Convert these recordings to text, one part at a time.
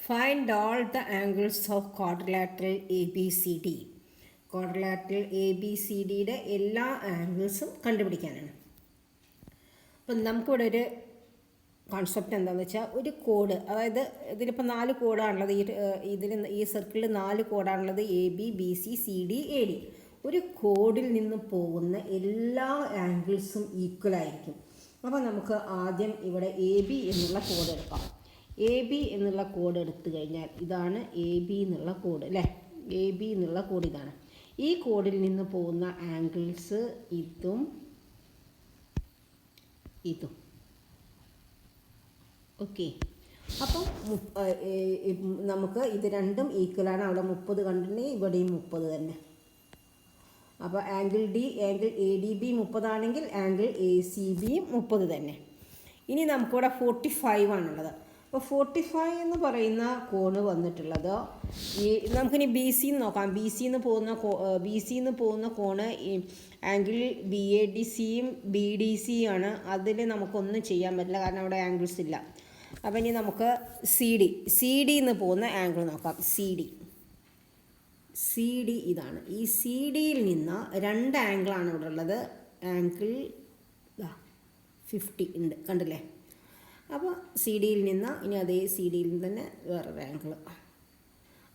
Find all the angles of quadrilateral ABCD. Quadrilateral ABCDയുടെ എല്ലാ ആംഗിൾസും കണ്ടുപിടിക്കാനാണ്. അപ്പം നമുക്കിവിടെ ഒരു കോൺസെപ്റ്റ് എന്താണെന്ന് വെച്ചാൽ, ഒരു കോഡ്, അതായത് ഇതിലിപ്പോൾ 4 കോഡാണുള്ളത്. ഈ സർക്കിളിൽ 4 കോഡാണുള്ളത്, AB BC CD AD. ഒരു കോഡിൽ നിന്ന് പോകുന്ന എല്ലാ ആംഗിൾസും ഈക്വൽ ആയിരിക്കും. അപ്പോൾ നമുക്ക് ആദ്യം ഇവിടെ AB എന്നുള്ള കോഡ് എടുക്കാം. AB എന്നുള്ള കോഡ് എടുത്തു കഴിഞ്ഞാൽ ഇതാണ് AB എന്നുള്ള കോഡ് അല്ലേ. AB എന്നുള്ള കോഡ് ഇതാണ്. ഈ കോഡിൽ നിന്ന് പോകുന്ന ആംഗിൾസ് ഇതും ഇതും. ഓക്കെ, അപ്പം നമുക്ക് ഇത് രണ്ടും ഈക്വലാണ്. അവിടെ 30 കണ്ടിട്ടുണ്ടെങ്കിൽ ഇവിടെയും 30 തന്നെ. അപ്പോൾ ആംഗിൾ ADB 30 ആണെങ്കിൽ ആംഗിൾ ACBയും 30 തന്നെ. ഇനി നമുക്കിവിടെ 45 ആണുള്ളത്. അപ്പോൾ 45 എന്ന് പറയുന്ന കോണ് വന്നിട്ടുള്ളത്, നമുക്കിനി BC എന്ന് നോക്കാം. BC എന്ന് പോകുന്ന കോണ് ആംഗിൾ BADCയും BDCയും ആണ്. അതിൽ നമുക്കൊന്നും ചെയ്യാൻ പറ്റില്ല, കാരണം അവിടെ ആംഗിൾസ് ഇല്ല. അപ്പോൾ ഇനി നമുക്ക് CD എന്ന് പോകുന്ന ആംഗിൾ നോക്കാം. CD ഇതാണ്. ഈ CDയിൽ നിന്ന് 2 ആംഗിളാണ് ഇവിടെ ഉള്ളത്. ആംഗിൾ 50 ഉണ്ട്, കണ്ടില്ലേ. അപ്പോൾ CDയിൽ നിന്ന് ഇനി അതേ CDയിൽ നിന്ന് തന്നെ വേറൊരു ആംഗിൾ,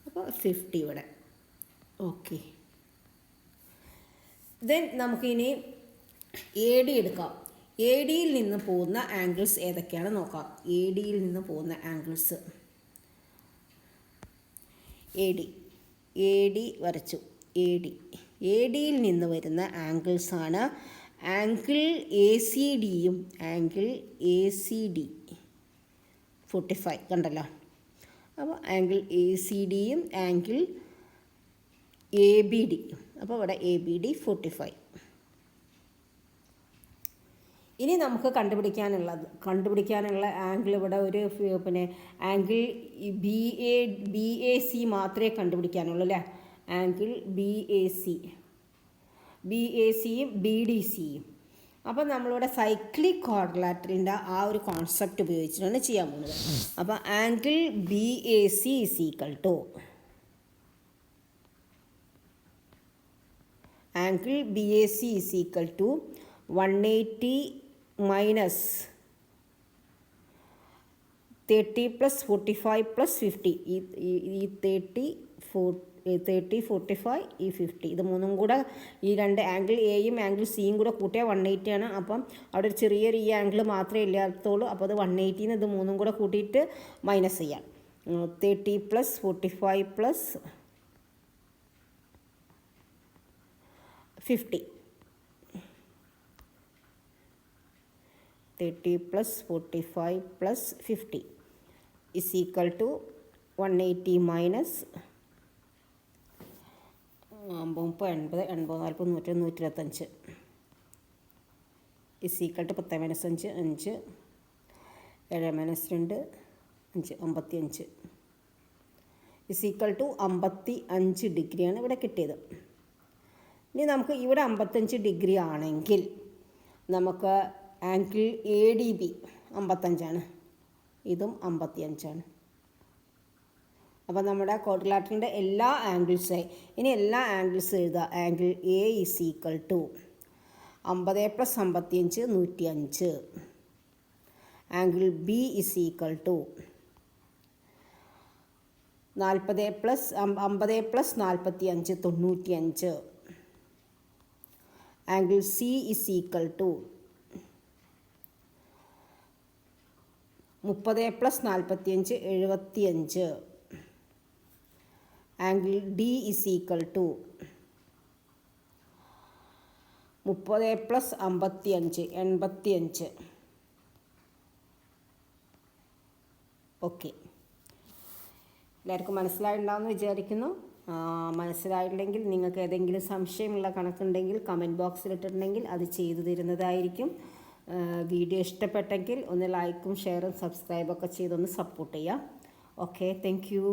അപ്പോൾ 50 ഇവിടെ. ഓക്കെ, ദെൻ നമുക്കിനി AD എടുക്കാം. ADയിൽ നിന്ന് പോകുന്ന ആംഗിൾസ് ഏതൊക്കെയാണ് നോക്കാം. ADയിൽ നിന്ന് പോകുന്ന ആംഗിൾസ്, AD വരച്ചു. ADയിൽ നിന്ന് വരുന്ന ആംഗിൾസാണ് ആംഗിൾ ACDയും ആംഗിൾ ACD 45 കണ്ടല്ലോ. അപ്പോൾ ആംഗിൾ ACDയും ആംഗിൾ ABDയും. അപ്പോൾ ഇവിടെ ABD 45. ഇനി നമുക്ക് കണ്ടുപിടിക്കാനുള്ള ആംഗിൾ ഇവിടെ ഒരു ആംഗിൾ BAC മാത്രമേ കണ്ടുപിടിക്കാനുള്ളൂ അല്ലേ. ആംഗിൾ BACയും BDCയും. അപ്പോൾ നമ്മളിവിടെ സൈക്ലിക് ക്വാഡ്രിലാറ്ററലിൻ്റെ ആ ഒരു കോൺസെപ്റ്റ് ഉപയോഗിച്ചിട്ടാണ് ചെയ്യാൻ പോകുന്നത്. അപ്പോൾ angle BAC is equal to angle BAC is equal to 180 minus 30 plus 45 plus 50. ഈ 30 45 ഈ 50 ഇത് മൂന്നും കൂടെ, ഈ 2 ആംഗിൾ Aയും ആംഗിൾ Cയും കൂടെ കൂട്ടിയാൽ 180 ആണ്. അപ്പം അവിടെ ഒരു ചെറിയൊരു ഈ ആംഗിൾ മാത്രമേ ഇല്ലാത്തുള്ളൂ. അപ്പോൾ അത് 180 ഇത് മൂന്നും കൂടെ കൂട്ടിയിട്ട് മൈനസ് ചെയ്യാം. 30 plus 45 plus 50. 30 plus 45 plus 50 is equal to 180 minus 30 80 80 40 100 125 is equal to 10 minus 5 5 7 minus 2 5 55 is equal to 55 ഡിഗ്രിയാണ് ഇവിടെ കിട്ടിയത്. ഇനി നമുക്ക് ഇവിടെ 55 ഡിഗ്രി ആണെങ്കിൽ നമുക്ക് ആംഗിൾ ADB 55ആണ്, ഇതും 55ആണ്. അപ്പോൾ നമ്മുടെ ക്വാഡ്രിലാറ്ററലിൻ്റെ എല്ലാ ആംഗിൾസായി. ഇനി എല്ലാ ആംഗിൾസ് എഴുതുക. Angle A is equal to 50 plus 55 105. Angle B is equal to 40 plus 50 plus 45 95. Angle C is equal to 30 plus 45 75. Angle D is equal to 30 plus 55 85. Okay, എല്ലാവർക്കും മനസ്സിലായിട്ടുണ്ടാവുമെന്ന് വിചാരിക്കുന്നു. മനസ്സിലായില്ലെങ്കിൽ നിങ്ങൾക്ക് ഏതെങ്കിലും സംശയമുള്ള കണക്കുണ്ടെങ്കിൽ കമൻറ്റ് ബോക്സിലിട്ടിട്ടുണ്ടെങ്കിൽ അത് ചെയ്തു തരുന്നതായിരിക്കും. വീഡിയോ ഇഷ്ടപ്പെട്ടെങ്കിൽ ഒന്ന് ലൈക്കും ഷെയറും സബ്സ്ക്രൈബൊക്കെ ചെയ്തൊന്ന് സപ്പോർട്ട് ചെയ്യാം. Okay, thank you.